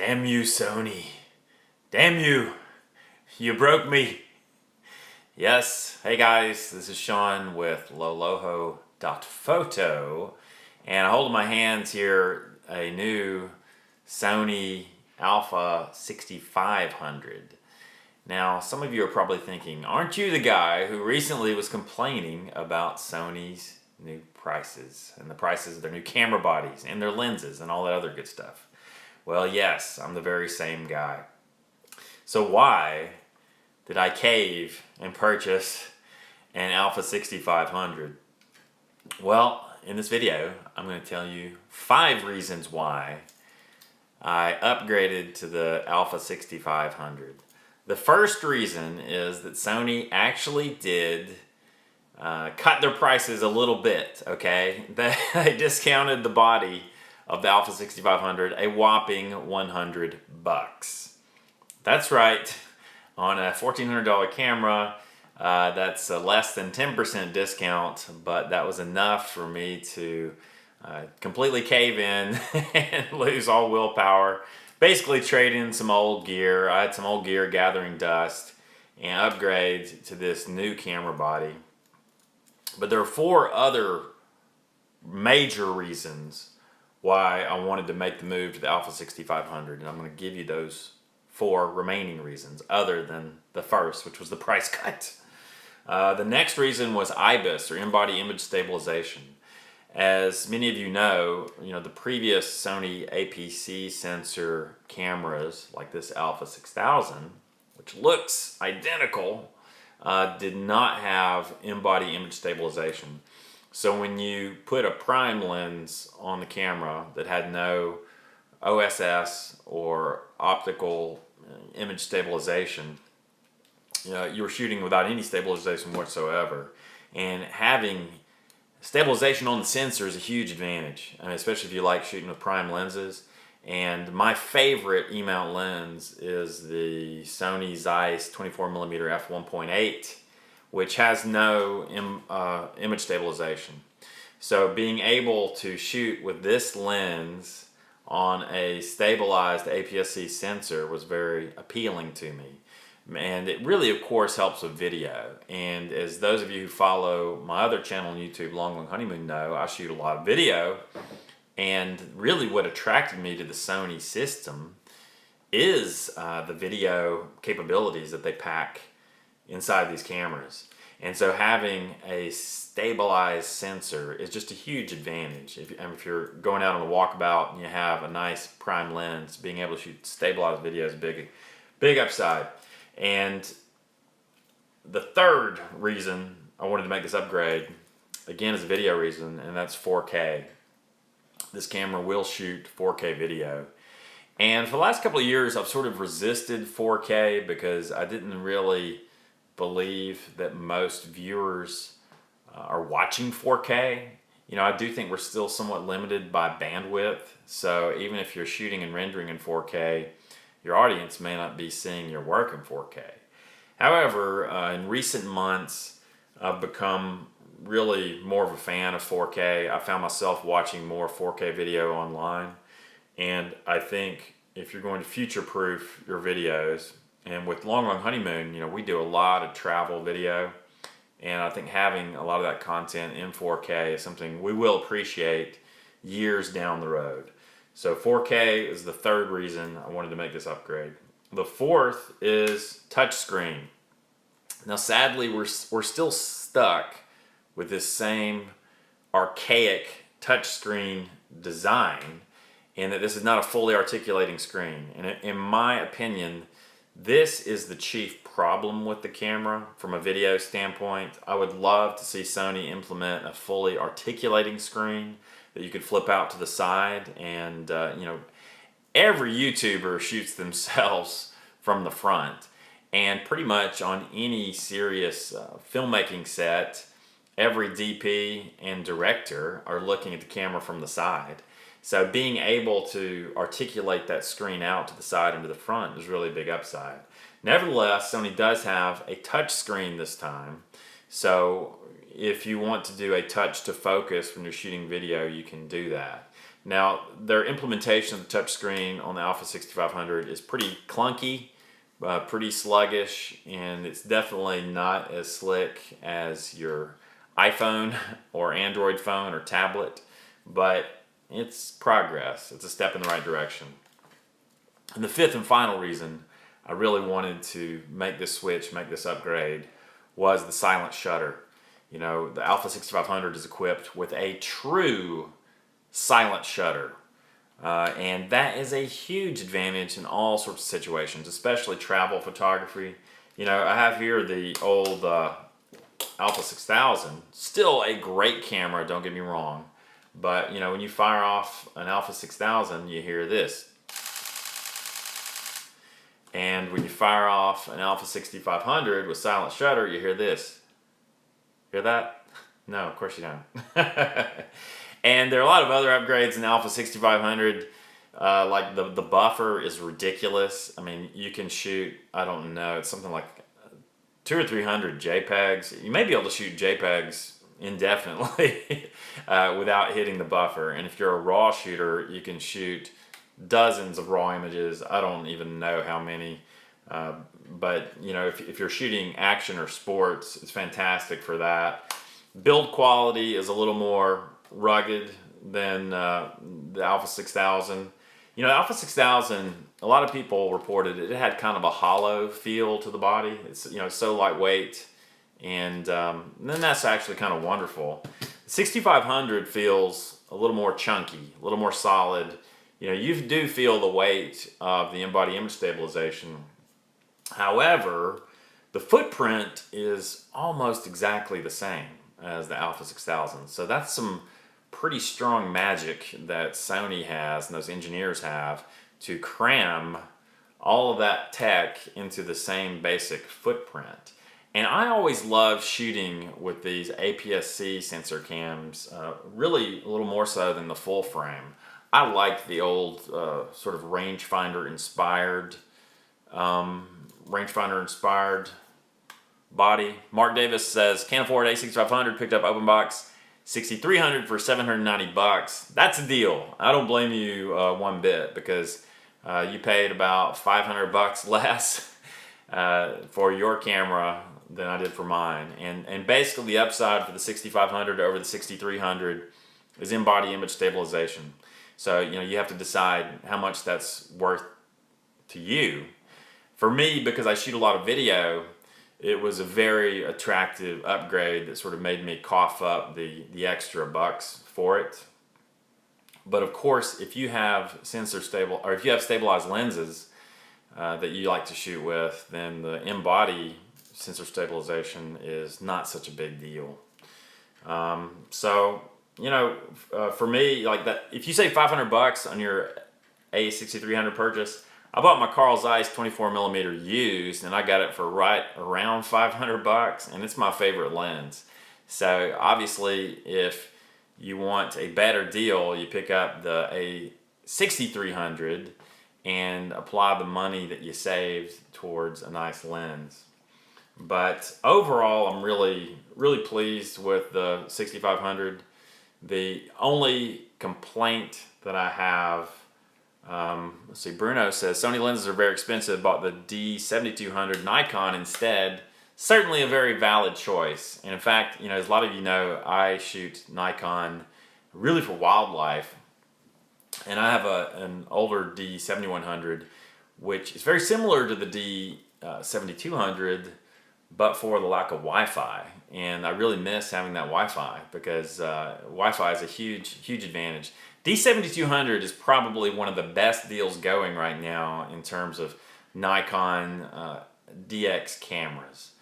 Damn you, Sony. Damn you. You broke me. Yes. Hey guys, this is Sean with loloho.photo, and I hold in my hands here a new Sony a6500. Now, some of you are probably thinking, aren't you the guy who recently was complaining about Sony's new prices and the prices of their new camera bodies and their lenses and all that other good stuff? Well, yes, I'm the very same guy. So why did I cave and purchase an Alpha 6500? Well, in this video, I'm going to tell you 5 reasons why I upgraded to the Alpha 6500. The first reason is that Sony actually did cut their prices a little bit, okay? They discounted the body of the Alpha 6500 a whopping $100. That's right, on a $1,400 camera, that's a less than 10% discount, but that was enough for me to completely cave in and lose all willpower. Basically trade in some old gear. I had some old gear gathering dust and upgrade to this new camera body. But there are 4 other major reasons why I wanted to make the move to the Alpha 6500, and I'm going to give you those 4 remaining reasons other than the first, which was the price cut. The next reason was IBIS, or in-body image stabilization. As many of you know, the previous Sony APC sensor cameras, like this Alpha 6000, which looks identical, did not have in-body image stabilization. So when you put a prime lens on the camera that had no OSS or optical image stabilization, you were shooting without any stabilization whatsoever. And having stabilization on the sensor is a huge advantage. I mean, especially if you like shooting with prime lenses. And my favorite E-mount lens is the Sony Zeiss 24mm f1.8, which has no image stabilization. So being able to shoot with this lens on a stabilized APS-C sensor was very appealing to me. And it really, of course, helps with video. And as those of you who follow my other channel on YouTube, Long Honeymoon, know, I shoot a lot of video. And really what attracted me to the Sony system is the video capabilities that they pack inside these cameras. And so having a stabilized sensor is just a huge advantage. If you're going out on a walkabout and you have a nice prime lens, being able to shoot stabilized video is a big upside. And the third reason I wanted to make this upgrade, again, is a video reason, and that's 4K. This camera will shoot 4K video. And for the last couple of years, I've sort of resisted 4K because I didn't really believe that most viewers are watching 4K. I do think we're still somewhat limited by bandwidth. So even if you're shooting and rendering in 4K, your audience may not be seeing your work in 4K. However, in recent months, I've become really more of a fan of 4K. I found myself watching more 4K video online. And I think if you're going to future-proof your videos, and with Long Honeymoon, we do a lot of travel video, and I think having a lot of that content in 4K is something we will appreciate years down the road. So 4K is the third reason I wanted to make this upgrade. The fourth is touchscreen. Now sadly, we're still stuck with this same archaic touchscreen design, and that this is not a fully articulating screen. And in my opinion, this is the chief problem with the camera from a video standpoint. I would love to see Sony implement a fully articulating screen that you could flip out to the side, and every YouTuber shoots themselves from the front, and pretty much on any serious filmmaking set, every DP and director are looking at the camera from the side. So being able to articulate that screen out to the side and to the front is really a big upside. Nevertheless, Sony does have a touch screen this time. So if you want to do a touch to focus when you're shooting video, you can do that. Now, their implementation of the touchscreen on the Alpha 6500 is pretty clunky, pretty sluggish, and it's definitely not as slick as your iPhone or Android phone or tablet, but it's progress. It's a step in the right direction. And the fifth and final reason I really wanted to make this switch, make this upgrade, was the silent shutter. You know, the Alpha 6500 is equipped with a true silent shutter. And that is a huge advantage in all sorts of situations, especially travel photography. You know, I have here the old Alpha 6000, still a great camera, don't get me wrong. But, you know, when you fire off an Alpha 6000, you hear this. And when you fire off an Alpha 6500 with silent shutter, you hear this. Hear that? No, of course you don't. And there are a lot of other upgrades in Alpha 6500. Like the buffer is ridiculous. I mean, you can shoot, I don't know, it's something like 200 or 300 JPEGs. You may be able to shoot JPEGs indefinitely without hitting the buffer. And if you're a RAW shooter, you can shoot dozens of RAW images. I don't even know how many. But, you know, if you're shooting action or sports, it's fantastic for that. Build quality is a little more rugged than the Alpha 6000. You know, the Alpha 6000, a lot of people reported it had kind of a hollow feel to the body. It's, you know, so lightweight, and then that's actually kind of wonderful. The 6500 feels a little more chunky, a little more solid. You know, you do feel the weight of the in-body image stabilization. However, the footprint is almost exactly the same as the Alpha 6000. So that's some pretty strong magic that Sony has and those engineers have to cram all of that tech into the same basic footprint. And I always love shooting with these APS-C sensor cams, really a little more so than the full frame. I like the old sort of rangefinder inspired body. Mark Davis says, can't afford a6500, picked up open box 6300 for $790. That's a deal. I don't blame you one bit, because you paid about $500 less for your camera than I did for mine. And basically the upside for the 6500 over the 6300 is in-body image stabilization. So, you know, you have to decide how much that's worth to you. For me, because I shoot a lot of video, it was a very attractive upgrade that sort of made me cough up the extra bucks for it. But of course, if you have if you have stabilized lenses that you like to shoot with, then the in-body sensor stabilization is not such a big deal. So, you know, for me, like that, if you save $500 on your a6300 purchase, I bought my Carl Zeiss 24mm used, and I got it for right around $500, and it's my favorite lens. So obviously, if you want a better deal, you pick up the a6300 and apply the money that you saved towards a nice lens. But overall, I'm really, really pleased with the 6500. The only complaint that I have, let's see, Bruno says, Sony lenses are very expensive, bought the D7200 Nikon instead. Certainly a very valid choice. And in fact, you know, as a lot of you know, I shoot Nikon really for wildlife. And I have an older D7100, which is very similar to the D7200, but for the lack of Wi-Fi. And I really miss having that Wi-Fi, because Wi-Fi is a huge, huge advantage. D7200 is probably one of the best deals going right now in terms of Nikon DX cameras,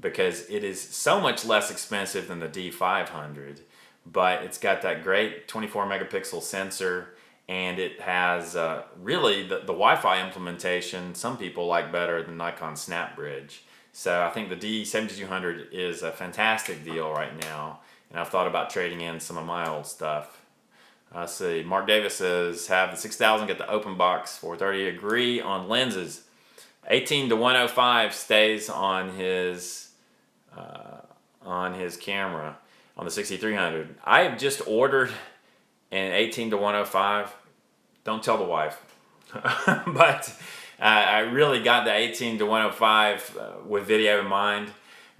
because it is so much less expensive than the D500, but it's got that great 24 megapixel sensor, and it has really the Wi-Fi implementation some people like better than Nikon SnapBridge. So I think the D7200 is a fantastic deal right now, and I've thought about trading in some of my old stuff. Let's see, Mark Davis says, have the 6000 get the open box 430. Agree on lenses. 18 to 105 stays on his camera on the 6300. I have just ordered and 18 to 105, don't tell the wife. But I really got the 18 to 105 with video in mind,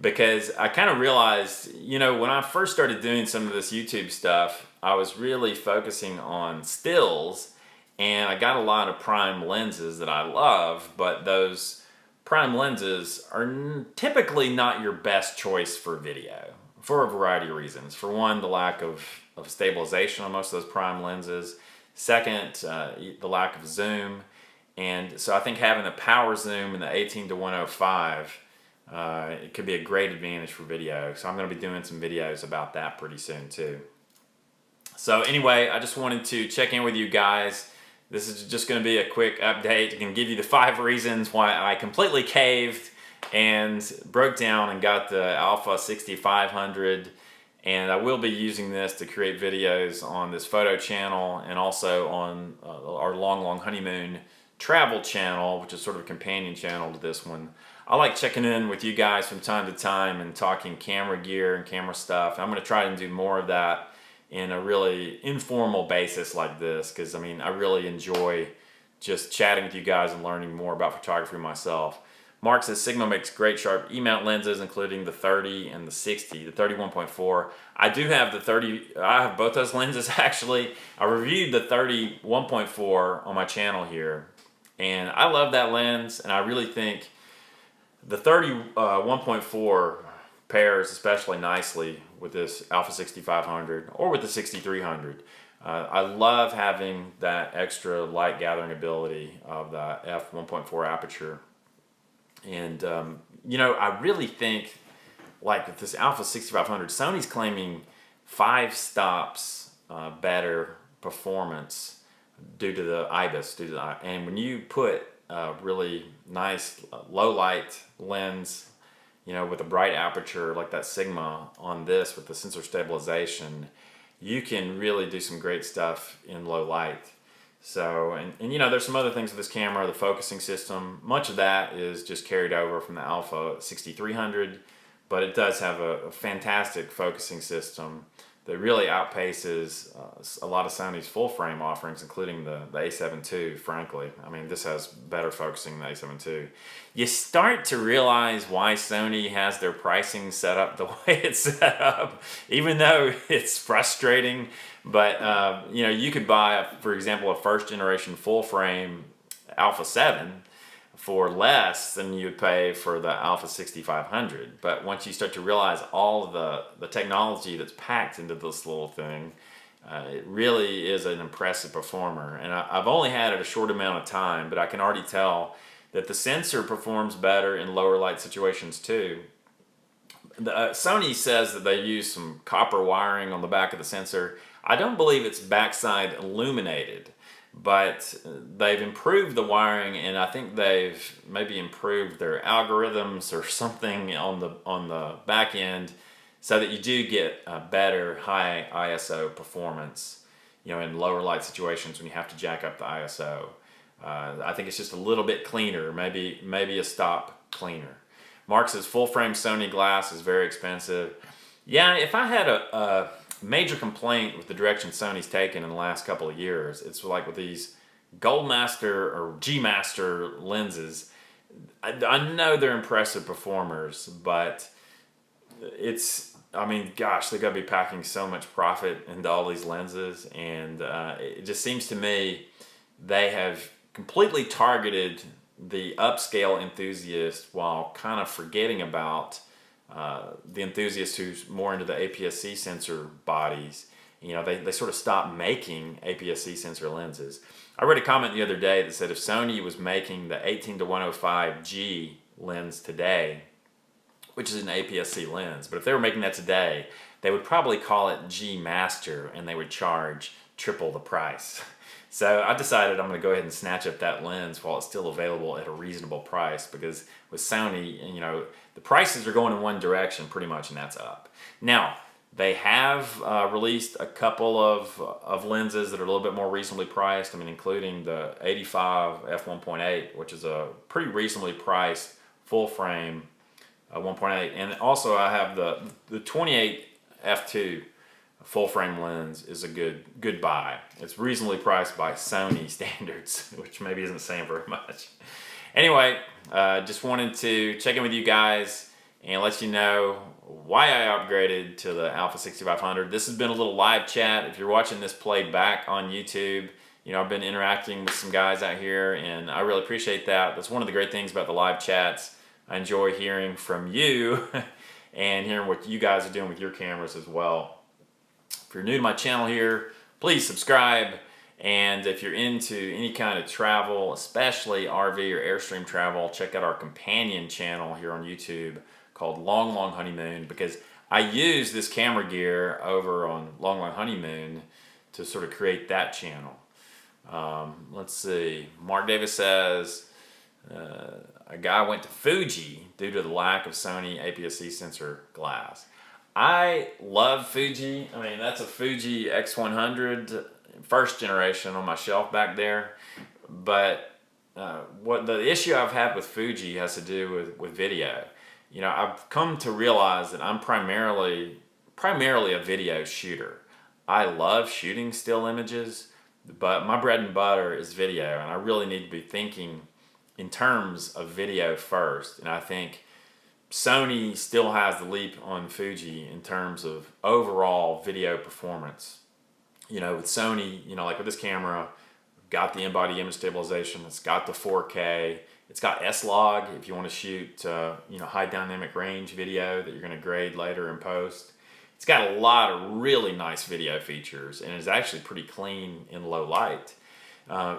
because I kind of realized, you know, when I first started doing some of this YouTube stuff, I was really focusing on stills, and I got a lot of prime lenses that I love, but those prime lenses are typically not your best choice for video for a variety of reasons. For one, the lack of stabilization on most of those prime lenses. Second, the lack of zoom. And so I think having the power zoom in the 18 to 105, it could be a great advantage for video. So I'm going to be doing some videos about that pretty soon too. So anyway, I just wanted to check in with you guys. This is just going to be a quick update. I can give you the 5 reasons why I completely caved and broke down and got the Alpha 6500. And I will be using this to create videos on this photo channel, and also on our Long Honeymoon travel channel, which is sort of a companion channel to this one. I like checking in with you guys from time to time and talking camera gear and camera stuff. I'm going to try and do more of that in a really informal basis like this, because I mean, I really enjoy just chatting with you guys and learning more about photography myself. Mark says Sigma makes great sharp E-mount lenses, including the 30 and the 60, the 31.4. I do have the 30, I have both those lenses actually. I reviewed the 31.4 on my channel here, and I love that lens, and I really think the 31.4 pairs especially nicely with this Alpha 6500 or with the 6300. I love having that extra light gathering ability of the f1.4 aperture. And, you know, I really think, like with this Alpha 6500, Sony's claiming 5 stops better performance due to the IBIS. And when you put a really nice low light lens, you know, with a bright aperture like that Sigma on this with the sensor stabilization, you can really do some great stuff in low light. So, and you know, there's some other things with this camera, the focusing system. Much of that is just carried over from the Alpha 6300, but it does have a fantastic focusing system that really outpaces a lot of Sony's full frame offerings, including the A7 II, frankly. I mean, this has better focusing than the A7 II. You start to realize why Sony has their pricing set up the way it's set up, even though it's frustrating. But, you know, you could buy, for example, a first generation full frame Alpha 7 for less than you would pay for the Alpha 6500. But once you start to realize all of the technology that's packed into this little thing, it really is an impressive performer. And I've only had it a short amount of time, but I can already tell that the sensor performs better in lower light situations too. Sony says that they use some copper wiring on the back of the sensor. I don't believe it's backside illuminated, but they've improved the wiring, and I think they've maybe improved their algorithms or something on the back end, so that you do get a better high ISO performance, you know, in lower light situations when you have to jack up the ISO. I think it's just a little bit cleaner, maybe a stop cleaner. Mark says full frame Sony glass is very expensive. Yeah, if I had a major complaint with the direction Sony's taken in the last couple of years, it's like with these Goldmaster or G-Master lenses. I know they're impressive performers, but I mean, gosh, they've got to be packing so much profit into all these lenses, and it just seems to me they have completely targeted the upscale enthusiast while kind of forgetting about the enthusiast who's more into the APS-C sensor bodies. You know, they sort of stopped making APS-C sensor lenses. I read a comment the other day that said if Sony was making the 18 to 105 G lens today, which is an APS-C lens, but if they were making that today, they would probably call it G Master, and they would charge triple the price. So I decided I'm going to go ahead and snatch up that lens while it's still available at a reasonable price, because with Sony, you know, the prices are going in one direction pretty much, and that's up. Now, they have released a couple of lenses that are a little bit more reasonably priced. I mean, including the 85 f1.8, which is a pretty reasonably priced full frame 1.8. And also I have the 28 f2 full frame lens is a good buy. It's reasonably priced by Sony standards, which maybe isn't saying very much. Anyway, just wanted to check in with you guys and let you know why I upgraded to the a6500. This has been a little live chat. If you're watching this played back on YouTube, you know, I've been interacting with some guys out here, and I really appreciate that. That's one of the great things about the live chats. I enjoy hearing from you and hearing what you guys are doing with your cameras as well. If you're new to my channel here, please subscribe. And if you're into any kind of travel, especially RV or Airstream travel, check out our companion channel here on YouTube called Long Long Honeymoon, because I use this camera gear over on Long Long Honeymoon to sort of create that channel. Let's see. Mark Davis says, a guy went to Fuji due to the lack of Sony APS-C sensor glass. I love Fuji. I mean, that's a Fuji X100, first generation on my shelf back there. But what the issue I've had with Fuji has to do with video. You know, I've come to realize that I'm primarily a video shooter. I love shooting still images, but my bread and butter is video, and I really need to be thinking in terms of video first. And I think Sony still has the leap on Fuji in terms of overall video performance. You know, with Sony, you know, like with this camera, got the in-body image stabilization, it's got the 4K, it's got S-Log if you want to shoot, you know, high dynamic range video that you're going to grade later in post. It's got a lot of really nice video features, and it's actually pretty clean in low light.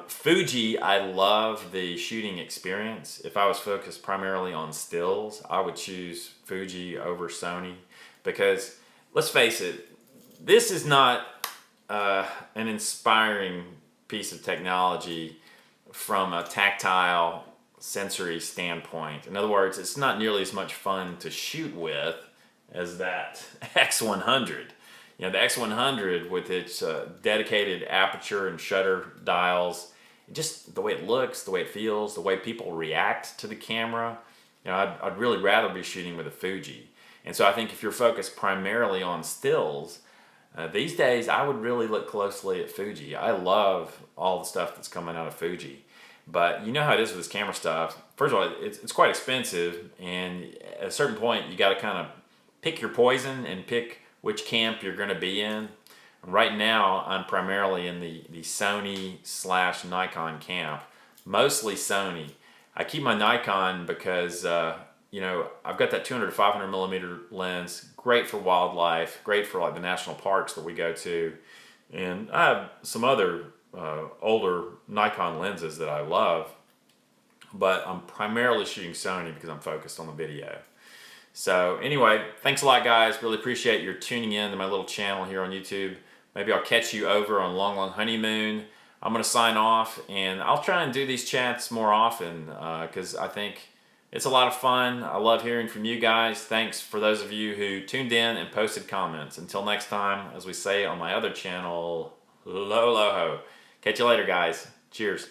Fuji, I love the shooting experience. If I was focused primarily on stills, I would choose Fuji over Sony, because let's face it, this is not an inspiring piece of technology from a tactile sensory standpoint. In other words, it's not nearly as much fun to shoot with as that X100. You know, the X100 with its dedicated aperture and shutter dials, just the way it looks, the way it feels, the way people react to the camera. You know, I'd really rather be shooting with a Fuji. And so I think if you're focused primarily on stills, these days I would really look closely at Fuji. I love all the stuff that's coming out of Fuji. But you know how it is with this camera stuff. First of all, it's quite expensive, and at a certain point you got to kind of pick your poison and pick which camp you're going to be in. Right now I'm primarily in the Sony/Nikon camp, mostly Sony. I keep my Nikon because you know, I've got that 200 to 500 millimeter lens, great for wildlife, great for like the national parks that we go to, and I have some other older Nikon lenses that I love, but I'm primarily shooting Sony because I'm focused on the video. So anyway, thanks a lot, guys. Really appreciate your tuning in to my little channel here on YouTube. Maybe I'll catch you over on Long Long Honeymoon. I'm going to sign off, and I'll try and do these chats more often because I think it's a lot of fun. I love hearing from you guys. Thanks for those of you who tuned in and posted comments. Until next time, as we say on my other channel, lo ho. Catch you later, guys. Cheers.